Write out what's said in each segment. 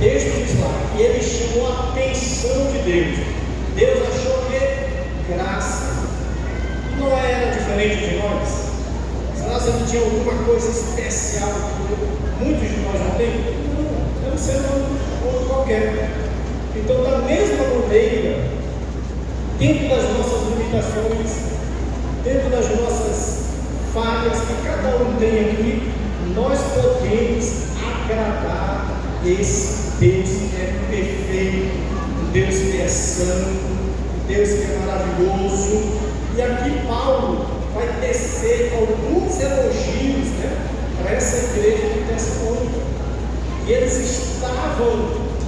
texto diz lá que ele chamou a atenção de Deus. Deus achou que graça. Noé era diferente de nós? Será que ele tinha alguma coisa especial que muitos de nós não têm? Não, é um ser humano qualquer. Então, da mesma maneira, dentro das nossas limitações, dentro das nossas falhas que cada um tem aqui, nós podemos agradar esse Deus que é perfeito, Deus que é santo, Deus que é maravilhoso. E aqui Paulo vai tecer alguns elogios, para essa igreja de Tessalônica. E eles estavam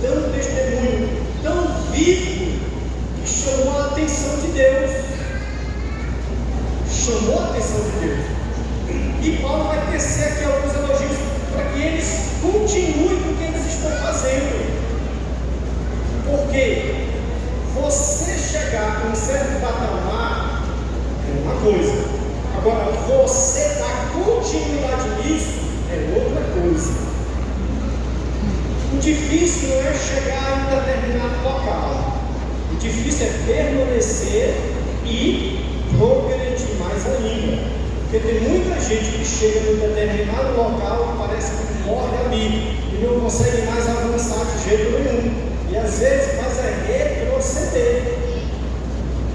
dando testemunho tão vivo que chamou a atenção de Deus. Chamou a atenção de Deus. E Paulo vai tecer aqui alguns elogios para que eles continuem com o que eles estão fazendo. Porque você chegar a um certo patamar é uma coisa. Agora, você dar continuidade nisso é outra coisa. O difícil não é chegar em determinado local. O difícil é permanecer e progredir mais ainda. Porque tem muita gente que chega em determinado local e parece que morre ali e não consegue mais avançar de jeito nenhum. E às vezes faz retroceder.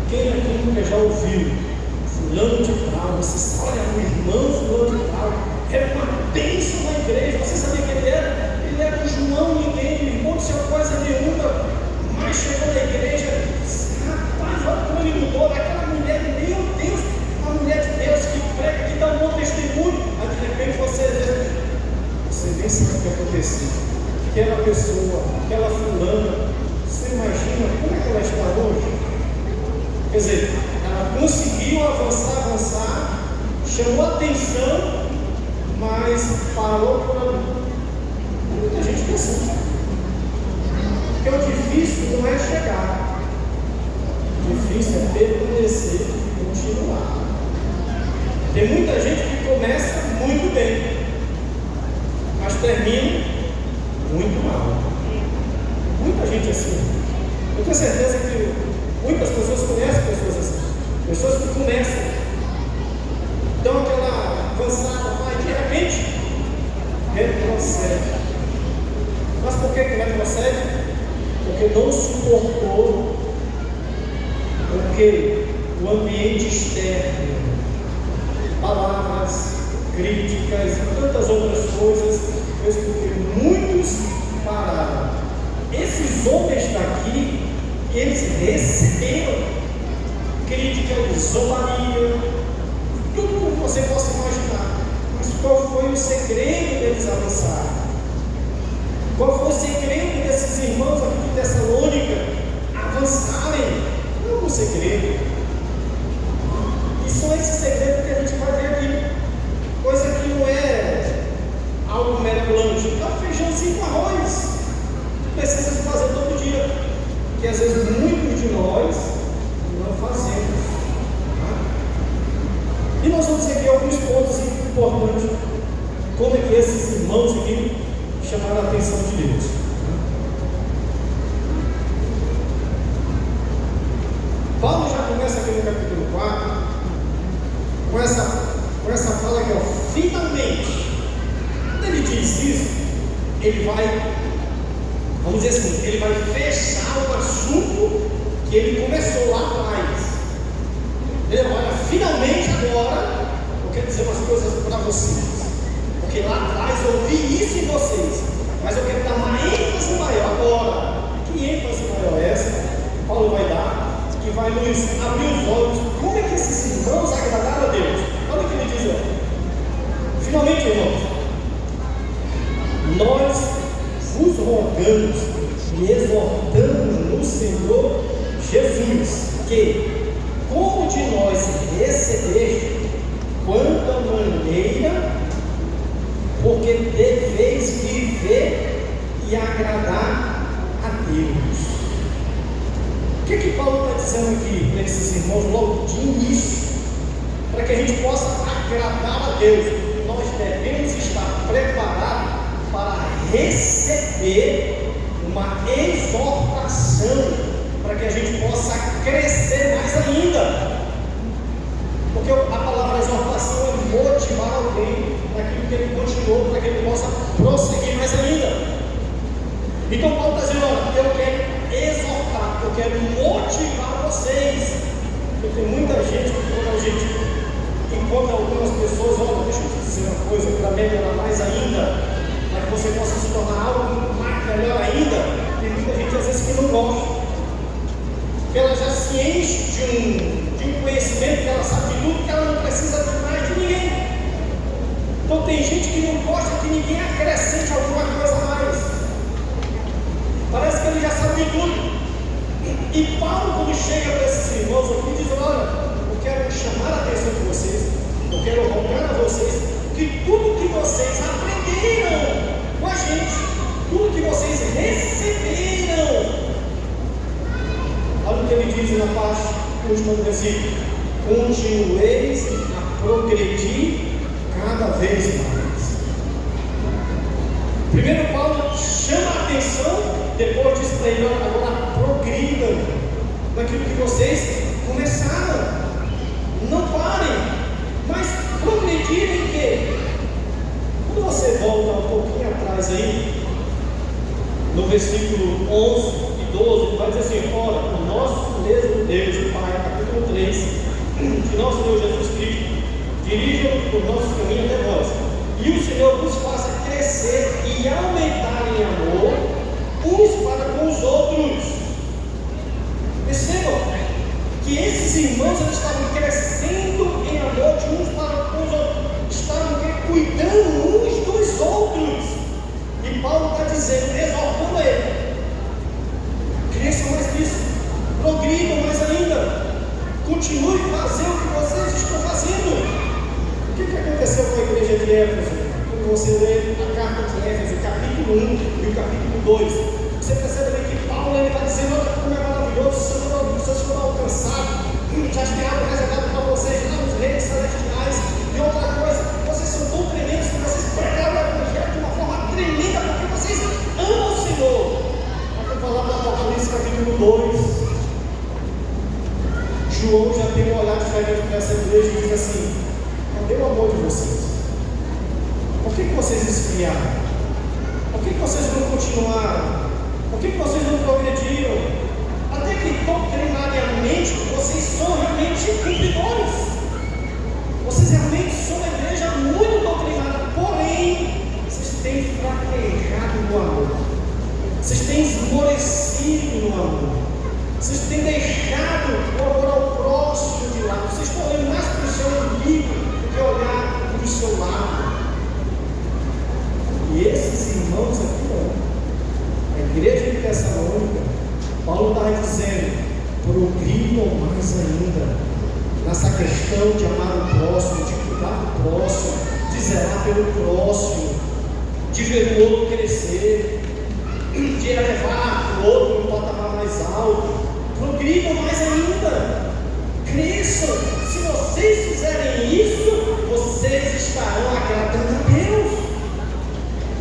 Quem aqui nunca já ouviu fulano de tal, você sabe, olha, o irmão fulano de tal, era uma bênção na igreja, você sabia que ele era? Ele era um João ninguém, irmão de seu coisa nenhuma, mas chegou na igreja, rapaz, olha como ele mudou, aquela mulher, meu Deus, uma mulher de Deus que prega, que dá um bom testemunho, aí de repente você nem sabe o que aconteceu. Aquela pessoa, aquela fulana, você imagina como é que ela está hoje? Quer dizer, ela conseguiu avançar, chamou atenção, mas parou por ali. Muita gente pensa. Porque o difícil não é chegar, o difícil é permanecer e continuar. Tem muita gente que começa muito bem, mas termina muito mal. Muita gente assim. Eu tenho certeza que muitas pessoas conhecem pessoas assim. Pessoas que começam, dão aquela avançada, vai de repente retrocede. Mas por que retrocede? Porque não suportou, porque o ambiente externo, palavras, críticas e tantas outras coisas, fez com que muitos pararam. Esses homens daqui, eles receberam crítica, zombaria, tudo que você possa imaginar. Mas qual foi o segredo deles avançarem? Qual foi o segredo desses irmãos aqui de Tessalônica avançarem? Não é um segredo. E são esses segredos que a gente vai ver aqui. Coisa que não é algo mirabolante. É um feijãozinho com arroz. Precisa se fazer todo dia. Que às vezes muitos de nós não fazemos. E nós vamos ver aqui alguns pontos importantes. Como é que esses irmãos aqui chamaram a atenção de Deus. Paulo já começa aqui no capítulo 4 com essa fala aqui, finalmente. Quando ele diz isso, ele vai, vamos dizer assim, ele vai fechar o assunto que ele começou lá atrás. Olha, finalmente agora eu quero dizer umas coisas para vocês. Porque lá atrás eu ouvi isso em vocês, mas eu quero dar uma ênfase maior agora. Que ênfase maior é essa? Paulo vai dar, que vai nos abrir os olhos. Como é que esses irmãos agradaram a Deus? Olha o que ele diz, finalmente, irmãos, nós vos rogamos e exortamos no Senhor Jesus, que, como de nós recebeste, quanta maneira, porque deveis viver e agradar a Deus. O que Paulo está dizendo aqui para esses irmãos logo de início? Para que a gente possa agradar a Deus, nós devemos estar preparados para receber uma exortação para que a gente possa crescer mais ainda. Porque a palavra exortação é motivar alguém para que ele continue, para que ele possa prosseguir mais ainda. Então Paulo está dizendo: olha, eu quero exortar, eu quero motivar vocês. Porque tem muita gente que quando a gente encontra algumas pessoas, olha, deixa eu te dizer uma coisa, para melhorar mais ainda, para que você possa se tornar algo mais melhor ainda. Tem muita gente às vezes que não gosta, que ela já se enche de um conhecimento, que ela sabe de tudo, que ela não precisa de mais de ninguém. Então tem gente que não gosta que ninguém acrescente alguma coisa a mais. Parece que ele já sabe de tudo. E Paulo, quando chega para esses irmãos aqui, diz: olha, eu quero chamar a atenção de vocês, eu quero rogar a vocês que tudo que vocês aprenderam com a gente, tudo que vocês receberam, olha o que ele diz na parte última do versículo: continueis a progredir cada vez mais. Primeiro Paulo chama a atenção, depois diz para ele: agora progridam naquilo que vocês começaram. Não parem, mas progredir em quê? Quando você volta um pouquinho atrás aí, no versículo 11 e 12, vai dizer assim: ora, o nosso mesmo Deus e Pai, capítulo 3, de nosso Deus Jesus Cristo, dirija o nosso caminho até vós, e o Senhor vos faça crescer e aumentar em amor uns para com os outros. Percebam que esses irmãos eles estavam crescendo em amor de uns para com os outros, estavam cuidando uns dos outros. E Paulo está dizendo, exortando ele: cresçam mais nisso, progridam mais ainda, continue a fazer o que vocês estão fazendo. O que aconteceu com a igreja de Éfeso? Quando você lê a carta de Éfeso, o capítulo 1 e o capítulo 2, você percebe bem que Paulo está dizendo: olha como é maravilhoso, vocês foram alcançados, já tem algo reservado para vocês lá nos reinos celestiais. E outra coisa, vocês são tão tremendos que vocês pregaram o evangelho de uma forma tremenda, porque vocês amam o Senhor. Vamos falar do Apocalipse capítulo 2. João já tem um olhar diferente para essa igreja e diz assim: cadê o amor de vocês? Por que vocês esfriaram? Por que vocês não continuaram? Por que vocês não progrediram? Até que doutrinariamente vocês são realmente cumpridores. Vocês realmente são uma igreja muito doutrinada, porém vocês têm fraquejado no amor. Vocês têm esmorecido no amor. Vocês têm deixado o amor ao próximo de lado. Vocês estão olhando mais para o seu inimigo do que olhar para o seu lado. E esses irmãos aqui, ó, a igreja de Tessalônica, Paulo está dizendo: progridam mais ainda nessa questão de amar o próximo, de cuidar do próximo, de zelar pelo próximo, de ver o outro crescer, de elevar o outro no patamar mais alto. Progridam mais ainda, cresçam. Se vocês fizerem isso, vocês estarão agradando a Deus.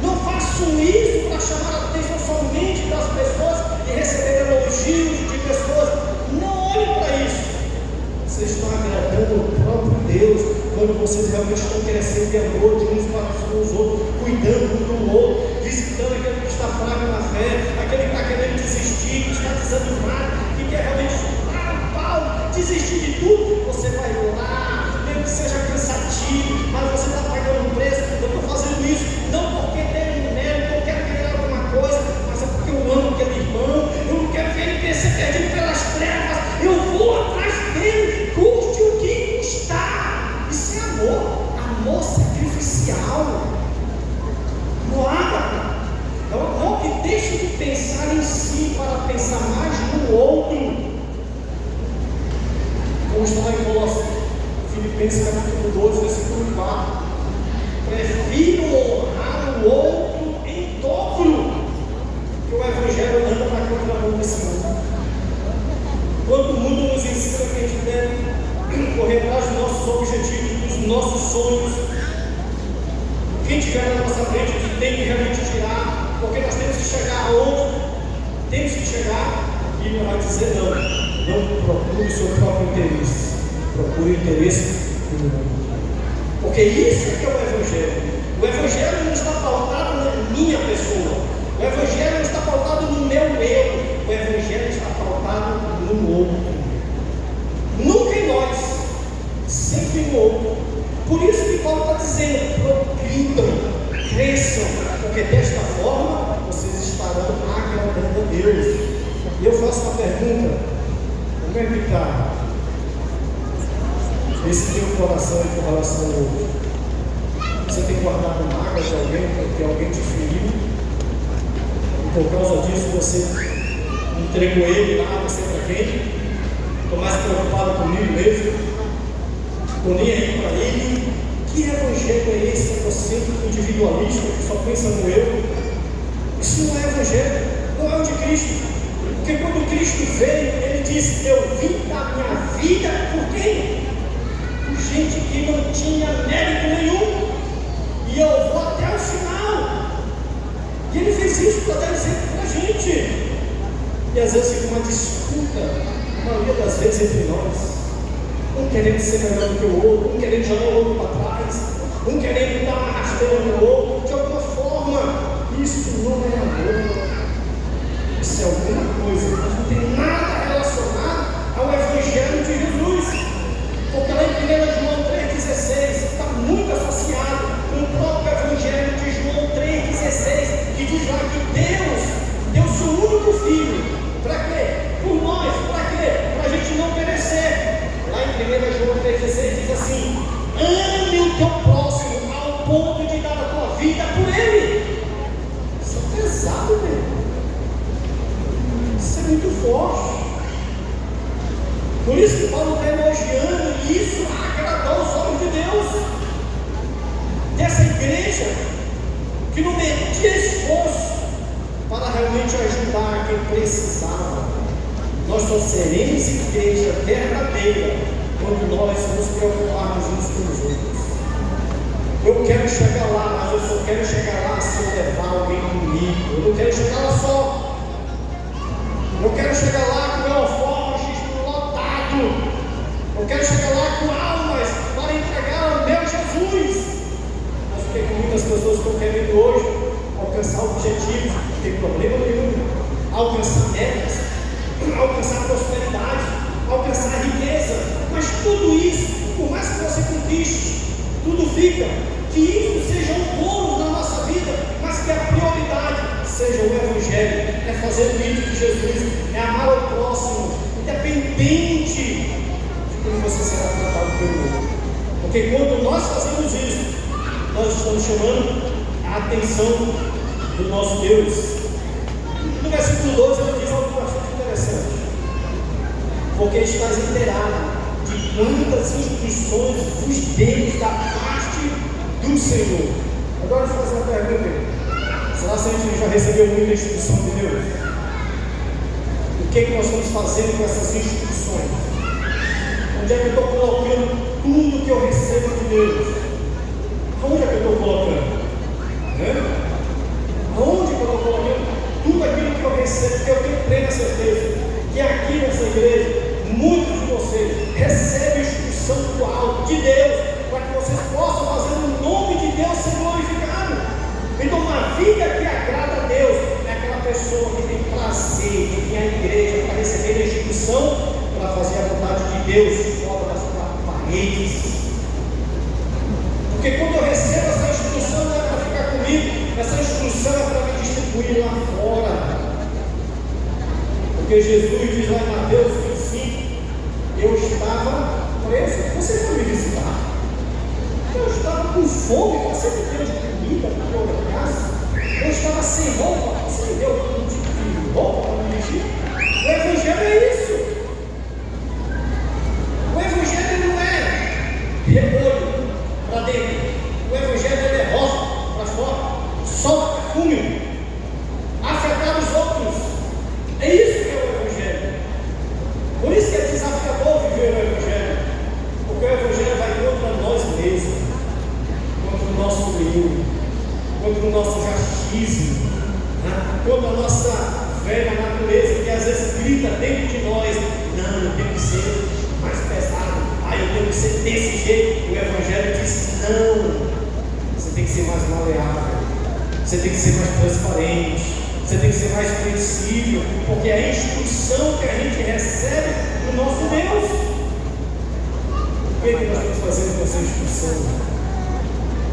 Não façam isso para chamar a atenção somente das pessoas e receber elogios de pessoas. Não olhem para isso. Vocês estão agradando o próprio Deus quando vocês realmente estão crescendo de amor de uns para com os outros, cuidando um do outro, visitando aquele que está fraco na fé, aquele que está querendo desistir, que está desanimado, que quer realmente desistir de tudo. Você vai lá, mesmo que seja cansativo, mas você está pagando um preço. Eu estou fazendo isso não porque tem um mérito, eu quero ganhar alguma coisa, mas é porque eu amo aquele irmão. Eu não quero ver ele ser perdido pelas trevas. Eu vou atrás dele, custe o que custar. Isso é amor, amor sacrificial. Moada é um amor que deixa de pensar em si para pensar mais no outro. Como está lá em Colossos, Filipenses capítulo 2, versículo 4. Prefiro honrar o outro em dobro, que o Evangelho anda na contramão desse mundo. Quando o mundo nos ensina que a gente deve correr atrás dos nossos objetivos, dos nossos sonhos, quem tiver na nossa frente, a gente tem que realmente tirar, porque nós temos que chegar aonde chegar e ele vai dizer: não procure o seu próprio interesse, procure o interesse do mundo. Porque isso é que é o Evangelho. O Evangelho não está pautado na minha pessoa, o Evangelho não está pautado no meu eu, o Evangelho está pautado no outro. Nunca em nós, sempre no outro. Por isso que Paulo está dizendo: progridam, cresçam, porque desta forma vocês estarão agradando a Deus. E eu faço uma pergunta: como é que está esse teu coração e com relação ao outro? Você tem guardado mágoa de alguém porque alguém te feriu, e por causa disso você entregou ele lá, não sei para quem? Estou mais preocupado comigo mesmo, estou nem aí para ele. Que evangelho é esse? Egocêntrico, individualista, que só pensa no eu? Isso não é evangelho, não é o de Cristo. Porque quando Cristo veio, ele disse: eu vim dar minha vida por quem? Por gente que não tinha mérito nenhum, e eu vou até o final. E ele fez isso para dar exemplo para a gente. E às vezes fica uma disputa, a maioria das vezes entre nós, um querendo ser melhor do que o outro, um querendo jogar o outro para trás, um querendo dar uma rasteira no outro. De alguma forma, isso não é amor, isso é alguma coisa, mas não tem nada relacionado ao Evangelho de Jesus. Porque lá em 1 João 3,16 está muito associado com o próprio Evangelho de João 3,16, que diz lá que Deus deu seu único filho. Para quê? Por nós. Para quê? Para a gente não perecer. Lá em 1 João 3,16 diz assim: ame o teu próximo ao ponto de dar a tua vida por ele. Isso é pesado, meu. Isso é muito forte. Por isso que Paulo está elogiando, e isso agradou os olhos de Deus, dessa igreja que não metia esforço para realmente ajudar quem precisava. Nós só seremos igreja verdadeira quando nós nos preocuparmos uns com os outros. Eu quero chegar lá, mas eu só quero chegar lá se eu levar alguém comigo. Eu não quero chegar lá só. Eu quero chegar lá com meu alforje lotado. Eu quero chegar lá com almas para entregar ao meu Jesus. Mas o que muitas pessoas estão querendo hoje? Alcançar objetivos, não tem problema nenhum. Alcançar metas, alcançar prosperidade, alcançar riqueza. Mas tudo isso, por mais que você conquiste, tudo fica. Que isso seja um bônus na nossa vida, mas que a prioridade seja o Evangelho, é fazer o ídolo de Jesus, é amar o próximo, independente de como você será tratado pelo outro. Porque quando nós fazemos isso, nós estamos chamando a atenção do nosso Deus. No versículo 12 ele diz algo bastante interessante: porque estás inteirado de quantas instruções vos dei da parte do Senhor. Agora eu vou fazer uma pergunta: será que a gente já recebeu muita instrução de Deus? O que é que nós estamos fazendo com essas instruções? Onde é que eu estou colocando tudo que eu recebo de Deus? Onde é que eu estou colocando? Aonde que eu estou colocando tudo aquilo que eu recebo? Que eu tenho plena certeza que aqui nessa igreja, muitos de vocês recebem instrução do alto de Deus, para que vocês possam fazer o nome de Deus ser glorificado. Então, uma vida que agrada a Deus é aquela pessoa que tem prazer de vir à igreja para receber a instrução, para fazer a vontade de Deus fora das quatro paredes. Porque quando eu recebo essa instrução, não é para ficar comigo, essa instrução é para me distribuir lá fora. Porque Jesus diz lá em Mateus 25: eu estava preso, você foi me visitar. Eu estava com fome, você me deu de comida para eu casa. Eu estava sem roupa, você me deu um tipo de roupa para me vestir. O Evangelho é isso. O Evangelho não é repolho para dentro. O Evangelho é rosa para fora, solta perfume, afetar os outros. É isso que é o Evangelho. Por isso que é desafiador viver o Evangelho, porque o Evangelho vai contra nós mesmos, contra o nosso eu, contra o nosso jartismo, contra a nossa velha natureza, que é vezes grita dentro de nós: não, eu tenho que ser mais pesado, eu tenho que ser desse jeito. O Evangelho diz: não, você tem que ser mais maleável, você tem que ser mais transparente, você tem que ser mais flexível, porque é a instrução que a gente recebe do nosso Deus. O que nós estamos fazendo com essa instrução?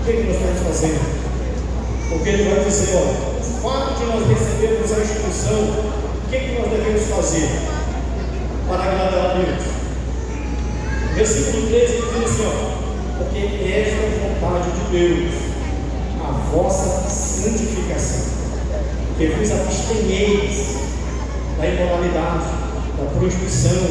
O que nós estamos fazendo? Porque ele vai dizer: olha, o fato de nós recebermos a instrução, o que nós devemos fazer para agradar a Deus? Versículo 13 diz assim: ó, porque esta é a vontade de Deus, a vossa santificação, que vos abstenheis da imoralidade, da prostituição,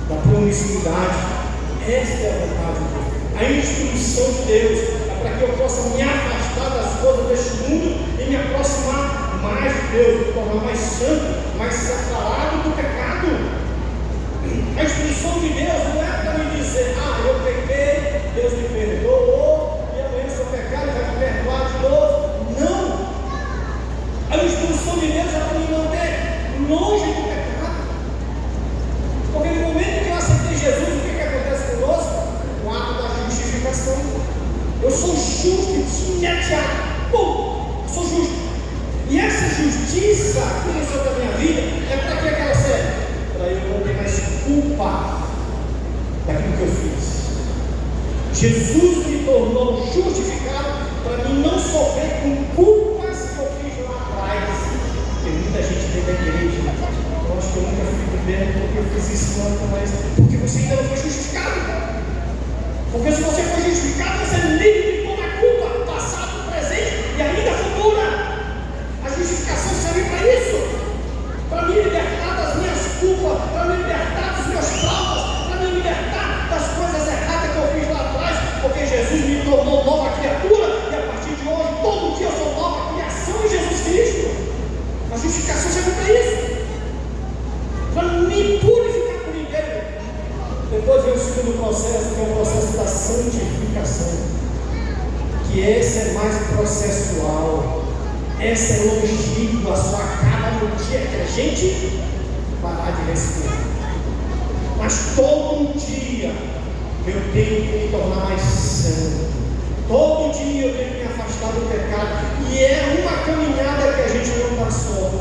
da promiscuidade. Esta é a vontade de Deus. A instrução de Deus é para que eu possa me afastar das coisas deste mundo e me aproximar mais de Deus, me tornar mais santo, mais separado do pecado. A instrução de Deus não é para me dizer: eu pequei, Deus me perdoou, e amanhã se eu pecar, Ele vai me perdoar de novo. Não! A instrução de Deus é para me manter longe do pecado. Porque no momento que eu aceitei Jesus, o que acontece conosco? O ato da justificação. Eu sou justo, imediato. Eu sou justo. E essa justiça que sobre a minha vida é para que ela serve? Para eu não ter mais culpa daquilo que eu fiz. Jesus me tornou justificado para mim não sofrer com culpas que eu fiz lá atrás. Tem muita gente dentro da igreja: eu acho que eu nunca fui bem porque eu fiz isso lá atrás. Porque você ainda não foi justificado. Porque se você for justificado, você é livre de toda a culpa, passado, presente e ainda futura. A justificação serve para isso, para me libertar das minhas culpas, para me libertar dos meus traumas, para me libertar das coisas erradas que eu fiz lá atrás, porque Jesus me tornou nova criatura, e a partir de hoje, todo dia eu sou nova criação em Jesus Cristo. A justificação serve para isso, para me purificar por inteiro. Depois vem o segundo processo, que é o processo da santificação, que esse é mais processual, essa é longínqua, só acaba no dia que a gente parar de respirar. Mas todo dia eu tenho que me tornar mais santo, todo dia eu tenho que me afastar do pecado, e é uma caminhada que a gente não dá só,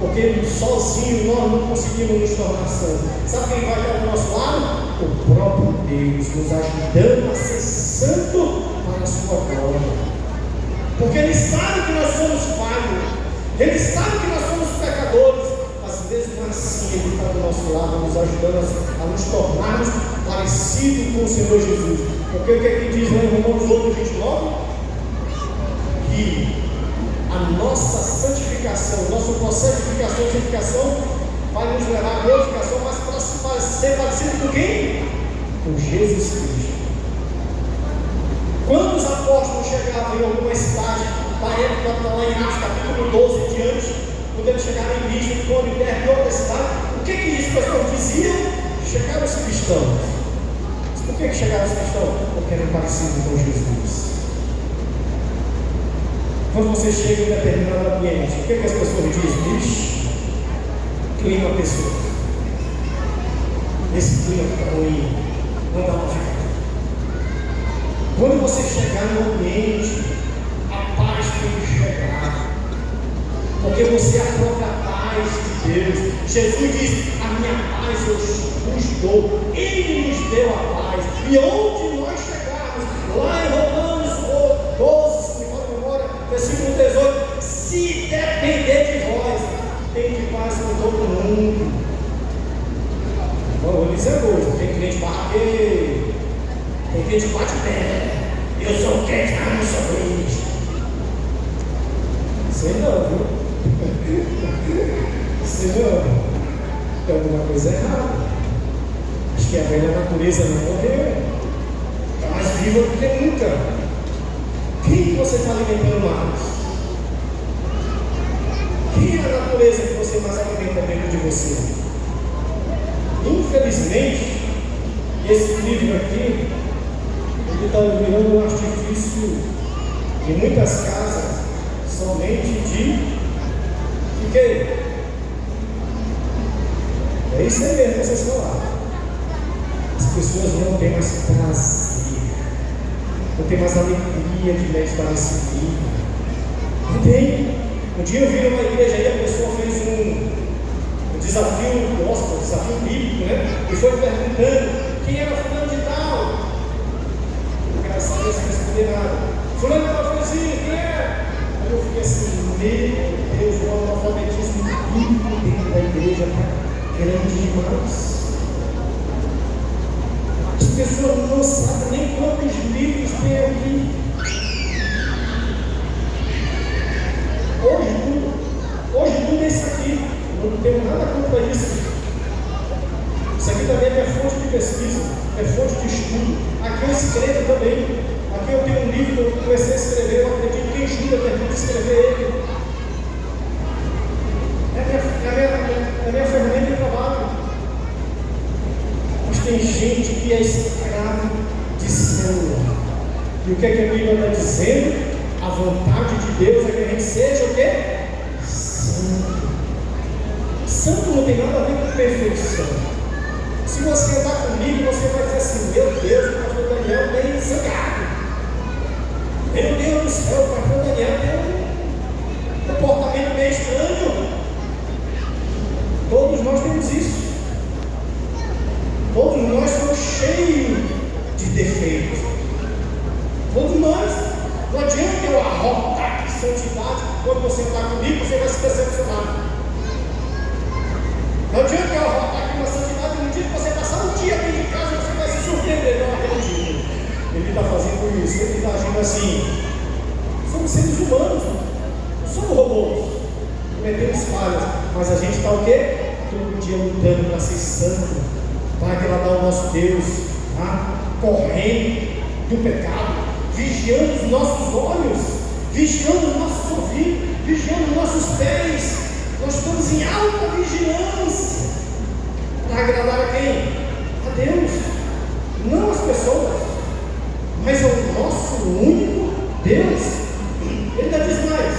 porque sozinho nós não conseguimos nos tornar santos. Sabe quem vai estar do nosso lado? O próprio Deus, nos ajudando a ser santo para a sua glória. Porque Ele sabe que nós somos falhos, Ele sabe que nós somos pecadores, mas mesmo assim Ele está do nosso lado, nos ajudando a nos tornarmos parecidos com o Senhor Jesus. Porque o que é que diz lá em Romanos 8:29? Que a nossa santificação, o nosso processo de santificação vai nos levar à glorificação, mas para ser parecido com quem? Com Jesus Cristo. Quando os apóstolos chegavam em alguma cidade, da época lá em Atos capítulo 12 e diante, quando eles chegaram em Listra, Icônio, perto de outra cidade, o que os pessoas diziam? Chegaram os cristãos. Mas por que chegaram os cristãos? Porque eram parecidos com Jesus. Quando você chega em um determinado ambiente, o que as pessoas dizem? Ixi, clima pessoa. Esse clima está ruim, não dá para ficar. Quando você chegar no ambiente, a paz tem que chegar, porque você é a própria paz de Deus. Jesus diz: a minha paz eu vos dou. Ele nos deu a paz. E onde nós chegarmos, lá em Romanos 12, se me fala a memória, versículo 18: se depender de vós, tem de paz com todo mundo. Bom, eu vou dizer hoje: tem crente barraqueiro, tem crente bate pé. Eu sou crente, mas não sou crente. Sei não, viu? Sei não. Tem alguma coisa errada. Acho que a velha natureza não morreu. Está mais viva do que nunca. Quem você está alimentando mais? Quem é a natureza que você mais alimenta dentro de você? Infelizmente, esse livro aqui, ele está virando um artifício em muitas casas, somente de quê? isso é mesmo, vocês falaram. As pessoas não têm mais prazer, não tem mais alegria de meditar nesse livro. Não tem. Um dia eu vi numa igreja aí, a pessoa fez um desafio gospel, um desafio bíblico, né? E foi perguntando quem era fulano de tal. Graças a Deus não respondeu nada. Fulano de tal foi assim, quem é? Aí eu fiquei assim, meu Deus, o analfabetismo bíblico dentro da igreja está grande demais. As pessoas não sabem nem quantos livros tem aqui. Hoje tudo é isso aqui. Eu não tenho nada contra isso. Isso aqui também é minha fonte de pesquisa, é fonte de estudo. Aqui eu escrevo também. Aqui eu tenho um livro que eu comecei a escrever, eu acredito que ajuda a terminar de escrever ele. É a minha ferramenta de trabalho. Mas tem gente que é escravo de célula. E o que é que a Bíblia está dizendo? A vontade de Deus é que a gente seja o quê? Santo. Santo não tem nada a ver com perfeição. Se você andar comigo, você vai dizer assim: meu Deus, o pastor Daniel tem sangrado. Meu Deus do céu, o pastor Daniel tem um comportamento meio estranho. Todos nós temos isso. Todos nós somos cheios de defeitos. Todos nós. Não adianta eu arrotar de santidade. Quando você está comigo, você vai se decepcionar. Não adianta eu arrotar aqui uma santidade. No dia que você passar um dia aqui de casa, você vai se surpreender. Não acredito. Ele está fazendo isso, ele está agindo assim. Somos seres humanos, não somos robôs. Cometemos falhas, mas a gente está o quê? Todo dia lutando para ser santo, para agradar o nosso Deus, tá? Correndo do pecado, vigiando os nossos olhos, vigiando os nossos ouvidos, vigiando os nossos pés. Nós estamos em alta vigilância para agradar a quem? A Deus, não as pessoas, mas ao nosso único Deus. Ele ainda diz mais: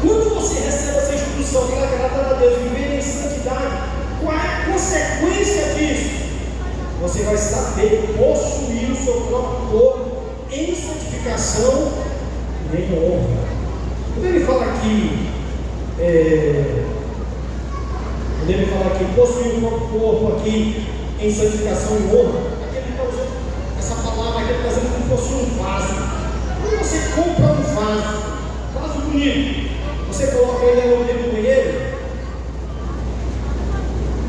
quando você recebe essa instrução para agradar a Deus, viver em santidade, qual é a consequência disso? Você vai saber possuir o seu próprio corpo em santificação e em honra. Quando ele fala aqui, possuir o próprio corpo aqui em santificação e honra, aqui ele está usando essa palavra aqui, ele está dizendo como se fosse um vaso. Quando você compra um vaso bonito, você coloca ele dentro do banheiro?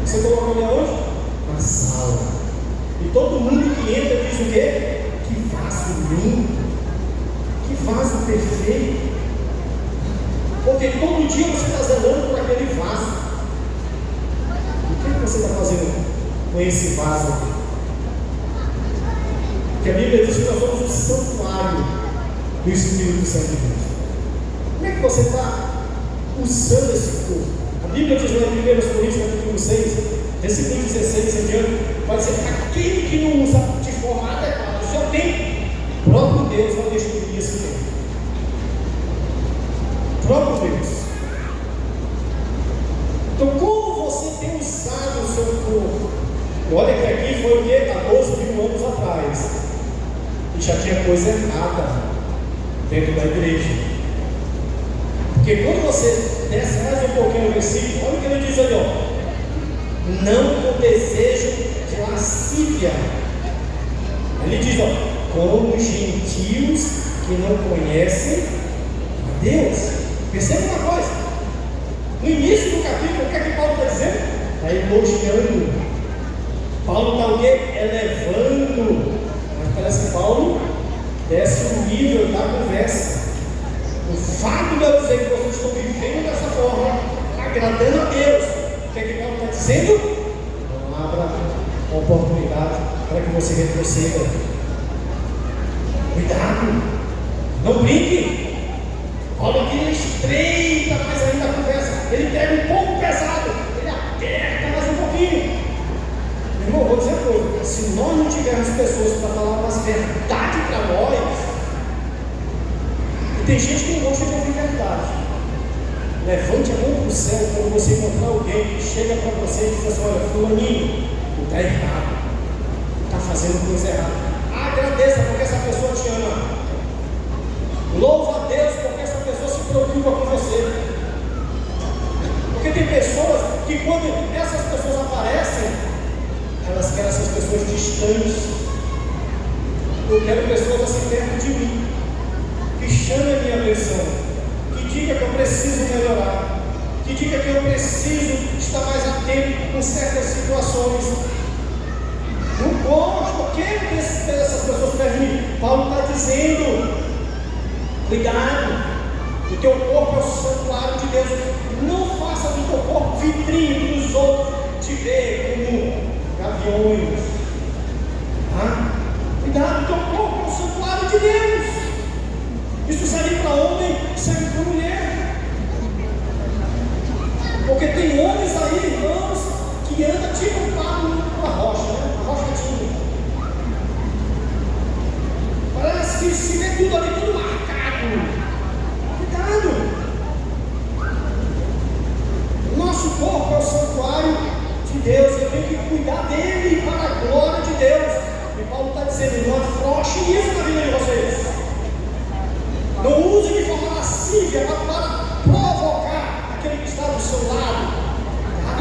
Você coloca ele aonde? Na sala. E todo mundo que entra diz o quê? Que vaso lindo, que vaso perfeito. Porque todo dia você está zelando por aquele vaso. O que você está fazendo com esse vaso aqui? Porque a Bíblia diz que nós somos o santuário do Espírito Santo de Deus. Como é que você está usando esse corpo? A Bíblia diz lá em 1 Coríntios capítulo 6, versículo 16 em diante, vai dizer: aquele que não usa de forma adequada o seu tempo, o próprio Deus vai destruir esse tempo. O próprio Deus. Então, como você tem usado o seu corpo? Olha que aqui foi o quê? Há 12.000 anos atrás. E já tinha coisa errada dentro da igreja. Porque quando você desce mais um pouquinho no versículo, olha o que ele diz ali, ó: não com desejo de lascívia. Ele diz, ó, como gentios que não conhecem a Deus. Perceba uma coisa: no início do capítulo, o que é que Paulo está dizendo? Está elogiando. Paulo está o quê? Elevando. Mas parece que Paulo desce o nível da conversa. O fato de eu dizer que vocês estão vivendo dessa forma, agradando a Deus, o que é que Paulo está dizendo? Não abra a oportunidade para que você retroceda. Cuidado, não brinque. Paulo aqui ele estreita mais ainda a conversa, ele pega um pouco pesado, ele aperta mais um pouquinho. Meu irmão, vou dizer uma coisa: se nós não tivermos pessoas para falar umas verdades para nós, e tem gente que não gosta de ouvir verdade. Levante a mão para o céu quando você encontrar alguém que chega para você e diz assim: olha, fulaninho, está errado, está fazendo coisa errada. Agradeça porque essa pessoa te ama. Louva a Deus porque essa pessoa se preocupa com você. Porque tem pessoas que quando essas pessoas aparecem, elas querem essas pessoas distantes. Eu quero pessoas assim perto de mim, que chamem a minha atenção, que diga que eu preciso melhorar, que diga que eu preciso estar mais atento com certas situações. Não gosto, eu quero que essas pessoas perto de mim. Paulo está dizendo: cuidado, o teu corpo é o santuário de Deus. Não faça do teu corpo vitrine para os outros te ver como gaviões. Cuidado, o teu corpo é o santuário de Deus. Isso serve para homem, serve para mulher. Porque tem homens aí, irmãos, que andam tipo Pablo com a rocha, né? A rocha tinha. Parece que se vê tudo ali, tudo marcado. Cuidado. O nosso corpo é o santuário de Deus. Eu tenho que cuidar dele para a glória de Deus. E Paulo está dizendo: não afrouxe isso na vida de vocês. Não use de forma lascívia para provocar aquele que está do seu lado.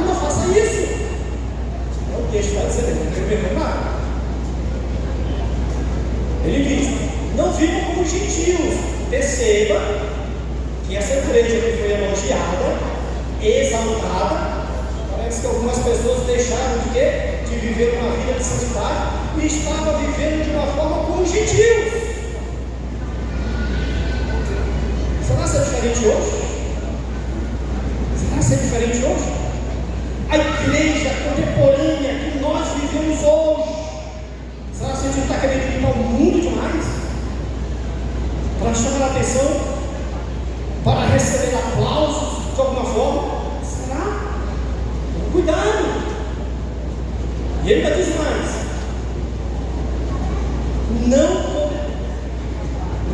Não faça isso. É o texto está dizendo, não tem nada. Ele diz: não vivam como gentios. Perceba que essa igreja que foi elogiada, exaltada, parece que algumas pessoas deixaram de quê? De viver uma vida de santidade e estavam vivendo de uma forma como gentios. Será ser diferente hoje? Será ser diferente hoje? A igreja contemporânea que nós vivemos hoje, será que a gente não está querendo limpar o mundo demais? Para chamar a atenção? Para receber aplausos de alguma forma? Será? Cuidado! E ele ainda diz mais: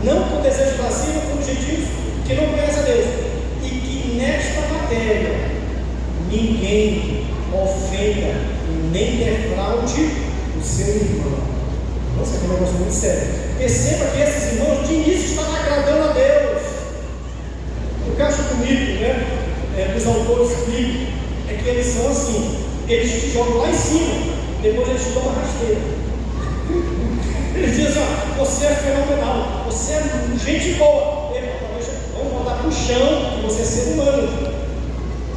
não com desejo lascivo, como gentios que não conhecem a Deus, e que nesta matéria ninguém ofenda nem defraude o seu irmão. Nossa, que negócio muito sério. Perceba que esses irmãos de início estavam agradando a Deus. O que eu acho bonito, né, dos autores bíblicos, é que eles são assim: eles te jogam lá em cima, depois eles te dão uma rasteira. Eles dizem: você é fenomenal, você é gente boa. Vamos voltar para o chão, que você é ser humano.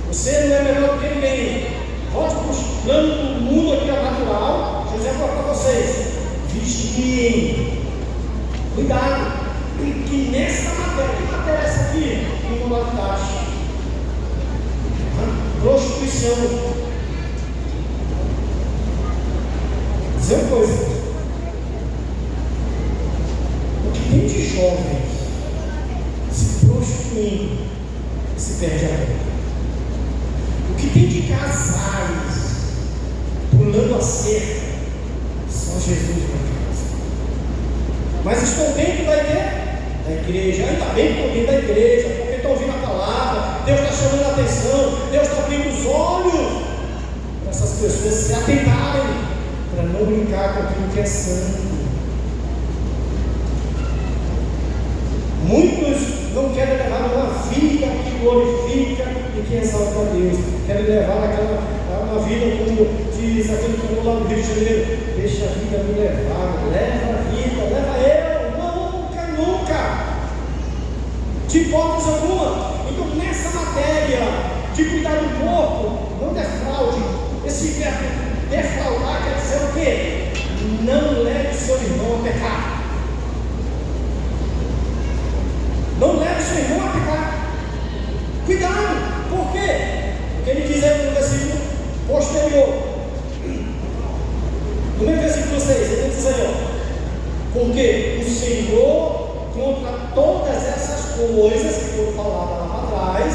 Você não é melhor do que ninguém. Volte para o plano do mundo aqui natural. José falou para vocês: vigiem, cuidado, que nessa matéria, que matéria é essa aqui? Imoralidade, prostituição. Vou dizer uma coisa: o que tem de jovens se prostituindo se perde a vida. O que tem de casais pulando a cerca, só Jesus na casa. Mas estão dentro da igreja. Ainda bem que estão dentro da igreja, porque estão ouvindo a palavra. Deus está chamando a atenção. Deus está abrindo os olhos para essas pessoas se atentarem, para não brincar com aquilo que é santo. Muitos não querem levar uma vida que glorifica e que exalta a Deus. Querem levar uma vida, como diz aquele que falou lá no Rio de Janeiro: deixa a vida me levar, leva a vida, leva eu. Nunca. De hipótese alguma. Então, nessa matéria de cuidar do corpo, não defraude. Esse verbo defraudar quer dizer o quê? Não leve seu irmão a pecar. Não leve seu irmão a pecar. Cuidado. Por quê? Porque ele diz aí no versículo posterior, no mesmo versículo 6, ele diz aí: porque o Senhor, contra todas essas coisas que foram faladas lá para trás,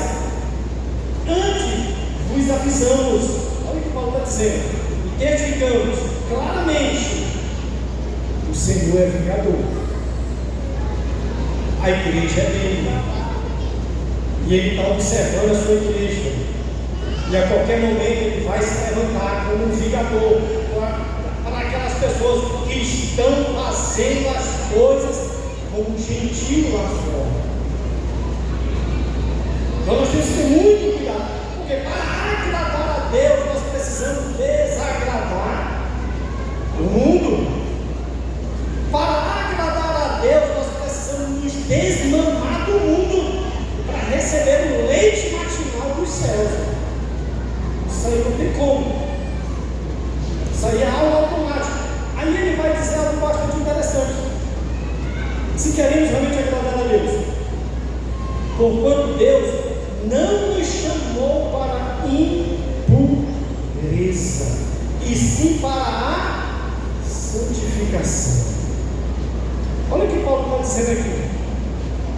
antes vos avisamos. Olha o que Paulo está dizendo: e testificamos claramente: o Senhor é vingador. A igreja é dele. E Ele está observando a sua igreja. E a qualquer momento Ele vai se levantar como um vingador para aquelas pessoas que estão fazendo as coisas como gentil lá fora. Então nós temos que ter muito cuidado, porque para agradar a Deus nós precisamos desagradar o mundo. Para agradar a Deus nós precisamos nos desmamar do mundo para receber o leite matinal dos céus. Isso aí não tem como. Isso aí é algo automático. Aí ele vai dizer algo bastante interessante. Se queremos realmente agradar a Deus, porquanto Deus não nos chamou para a impureza, e sim para a santificação. Olha o que Paulo está dizendo aqui.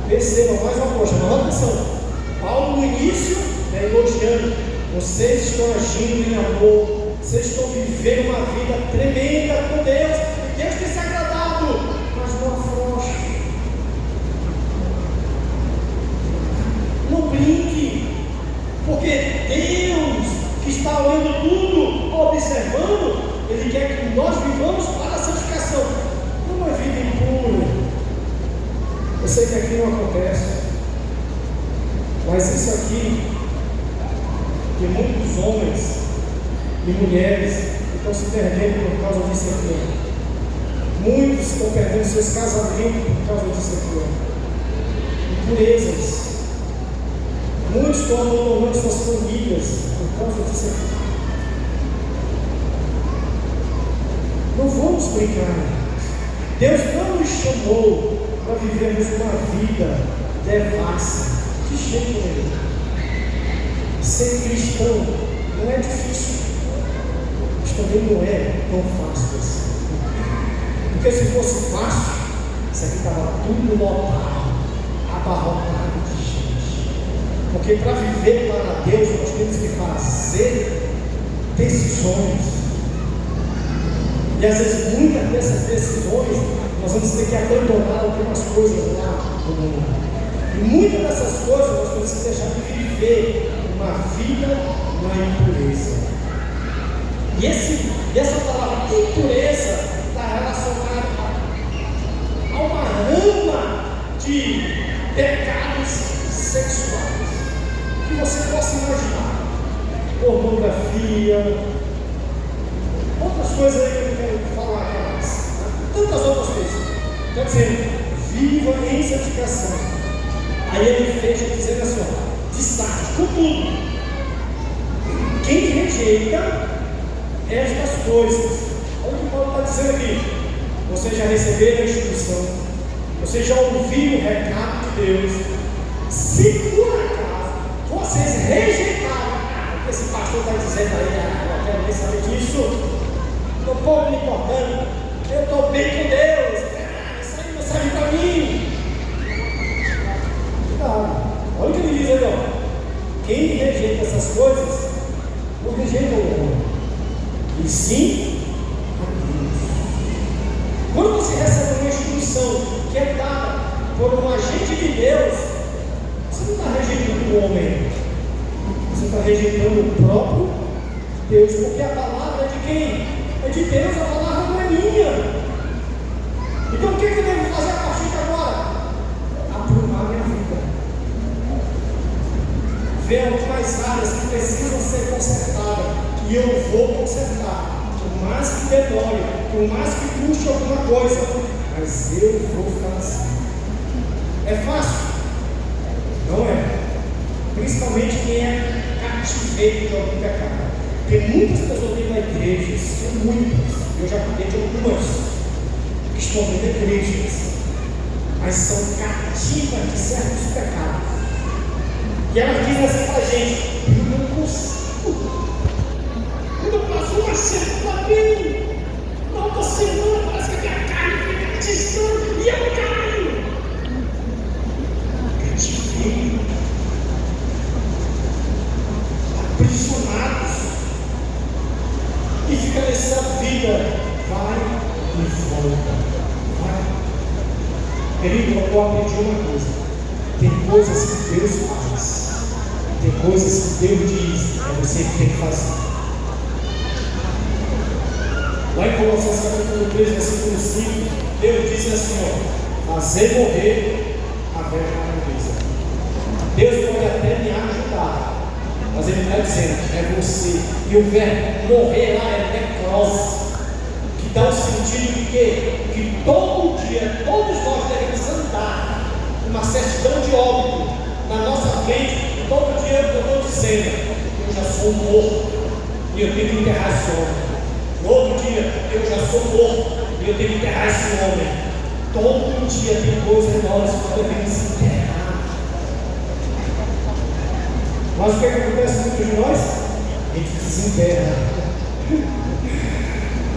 Percebam mais uma coisa, uma atenção. Paulo no início está elogiando. Vocês estão agindo em amor, vocês estão vivendo uma vida tremenda com Deus, e Deus tem se agradado, mas não afrouxe. Não brinque, porque Deus, que está olhando tudo, observando, Ele quer que nós vivamos para a santificação, não uma vida impura. Eu sei que aqui não acontece, mas isso aqui, que muitos homens e mulheres estão se perdendo por causa disso aqui. Muitos estão perdendo seus casamentos por causa disso aqui. Impurezas. Muitos estão abandonando suas famílias por causa disso aqui. Não vamos brincar. Deus não nos chamou para vivermos uma vida devassa. De jeito nenhum. Ser cristão não é difícil, mas também não é tão fácil assim. Porque se fosse fácil, isso aqui estava tudo lotado, abarrotado de gente. Porque para viver para Deus, nós temos que fazer decisões. E às vezes, muitas dessas decisões, nós vamos ter que abandonar algumas coisas lá no mundo. E muitas dessas coisas nós temos que deixar de viver uma vida na impureza. E essa palavra impureza está relacionada a uma rama de pecados sexuais que você possa imaginar. Pornografia, outras coisas aí que eu não quero falar aqui mais, tantas outras coisas. Quer dizer, viva em santificação. Aí ele fecha dizendo assim, destaque, contudo, quem rejeita estas coisas, olha o que Paulo está dizendo aqui, vocês já receberam a instrução, vocês já ouviram o recado de Deus, se por acaso vocês rejeitaram, o que esse pastor está dizendo aí, eu quero nem saber disso, estou pouco me importando, eu estou bem com Deus, isso aí não serve para mim. Olha o que ele diz aí, quem rejeita essas coisas, não rejeita o homem, e sim a Deus. Quando você recebe uma instrução que é dada por um agente de Deus, você não está rejeitando o homem, você está rejeitando o próprio Deus, porque a palavra é de quem? É de Deus, a palavra não é minha. Então o que eu devo fazer a partir de agora? Aprumar minha vida. Ver algumas áreas que precisam ser consertadas, e eu vou consertar, por mais que demore, por mais que custe alguma coisa, mas eu vou ficar assim. É fácil? Não é. Principalmente quem é cativeiro de algum pecado. Tem muitas pessoas dentro da igreja, são muitas, eu já cuidei de algumas, que estão dentro da igreja, mas são cativas de certos pecados. E ela diz assim para a gente, eu não consigo. Quando eu passo uma semana bem, na outra semana parece que a minha carne fica atiçando e eu caio. Cativeiro. Aprisionados. E fica nessa vida, vai e volta. Vai. Querido, eu aprendi uma coisa. Tem coisas que Deus faz Tem coisas que Deus diz, é você que tem que fazer. Lá em Colossenses capítulo 3, versículo 5, Deus diz assim, ó: fazer morrer a velha natureza. Deus pode até me ajudar, mas Ele está dizendo, é você. E o verbo morrer lá é necrose, que dá o sentido de que todo dia, todos nós devemos andar uma certidão de óbito na nossa frente. Todo dia eu estou dizendo, eu já sou morto e eu tenho que enterrar esse homem. No outro dia, eu já sou morto e eu tenho que enterrar esse homem. Todo dia tem coisas em nós que devemos enterrar. Mas o que acontece com muitos de nós? A gente desenterra.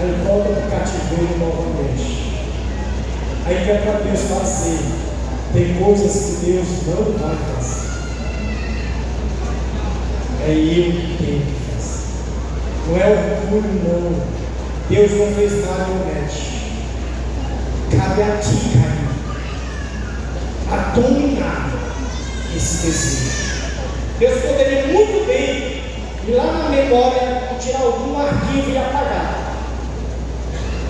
Aí volta para o cativeiro novamente. Aí que é para Deus fazer. Tem coisas que Deus não vai fazer. É eu que tenho que fazer. Não é orgulho, não. Deus não fez nada marionete. Cabe a ti, a dominar esse desejo. Deus poderia muito bem ir lá na memória, tirar algum arquivo e apagar.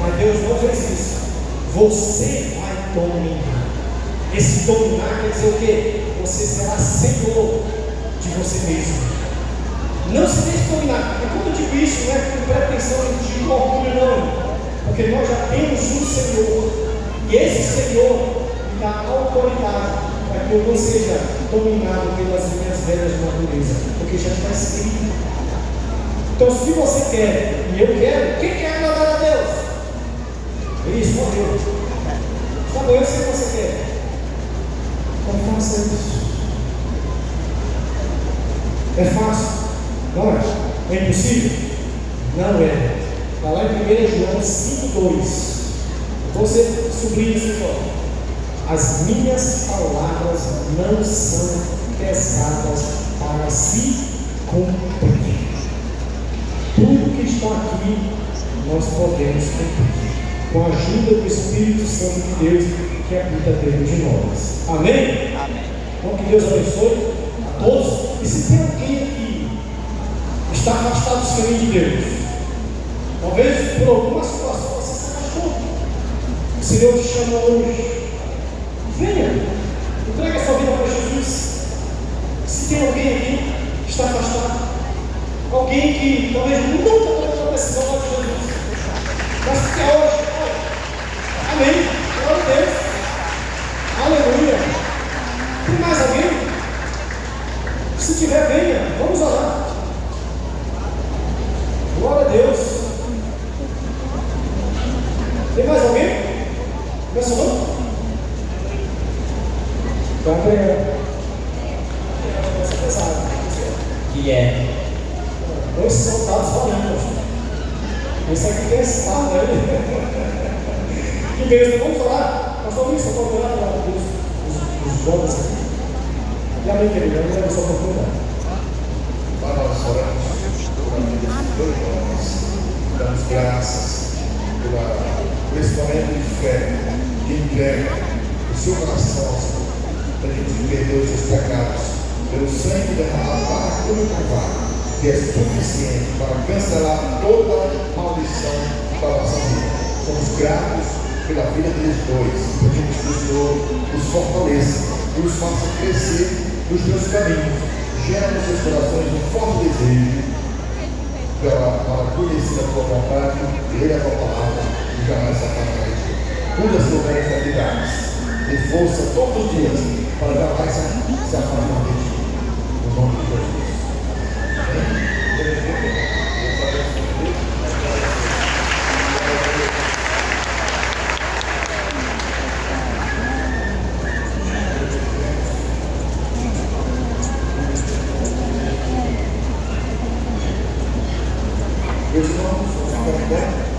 Mas Deus não fez isso. Você vai dominar. Esse dominar quer dizer o quê? Você será senhor de você mesmo. Não se deixe dominar. E quando eu digo isso, não é com pretensão de orgulho, não. Porque nós já temos um Senhor. E esse Senhor me dá autoridade para que eu não seja dominado pelas minhas velhas naturezas. Porque já está escrito. Então, se você quer, e eu quero, quem quer agradar a Deus? Isso, morreu. Está bom, eu sei o que você quer. Então faça isso. É fácil? Não é? É impossível? Não é. Está lá em 1 João 5,2. Você sublinha isso só. As minhas palavras não são pesadas para se cumprir. Tudo que está aqui nós podemos cumprir com a ajuda do Espírito Santo de Deus que habita dentro de nós. Amém? Amém. Então que Deus abençoe a todos. E se tem alguém aqui que está afastado dos caminhos de Deus, talvez por alguma situação você se afastou, o Senhor te chama hoje. Venha, entregue a sua vida para Jesus. Se tem alguém aqui que está afastado, alguém que talvez nunca tomou uma decisão lá de Jesus, mas que é hoje, amém, glória a Deus, aleluia. Tem mais alguém? Se tiver, venha, vamos orar. Glória a Deus. Tem mais alguém? Começa o nome? Vai pregar. Que é? Dois soldados valendo. Esse aqui tem esse estado, né? Que beijo, vamos orar. Pastor Luiz, só pode orar para os jovens aqui. E amém, querido, eu quero só oportunidade. Para nós oramos pela vida dos dois jovens, damos graças por esse momento de fé, de entrega, o seu coração, para a gente perder os seus pecados, pelo sangue derramado lá na cruz do Calvário, que é suficiente para cancelar toda maldição da nossa vida. Somos gratos pela vida deles dois, pedimos que o Senhor os fortaleça, nos faça crescer nos teus caminhos, gera nos seus corações um forte desejo para conhecer a tua vontade, ler a tua palavra e jamais se afastar de ti. Cuida suas responsabilidades, dê força todos os dias para jamais se afastar de ti. No nome de Jesus. Amém? Meus irmãos, vamos ficar em pé.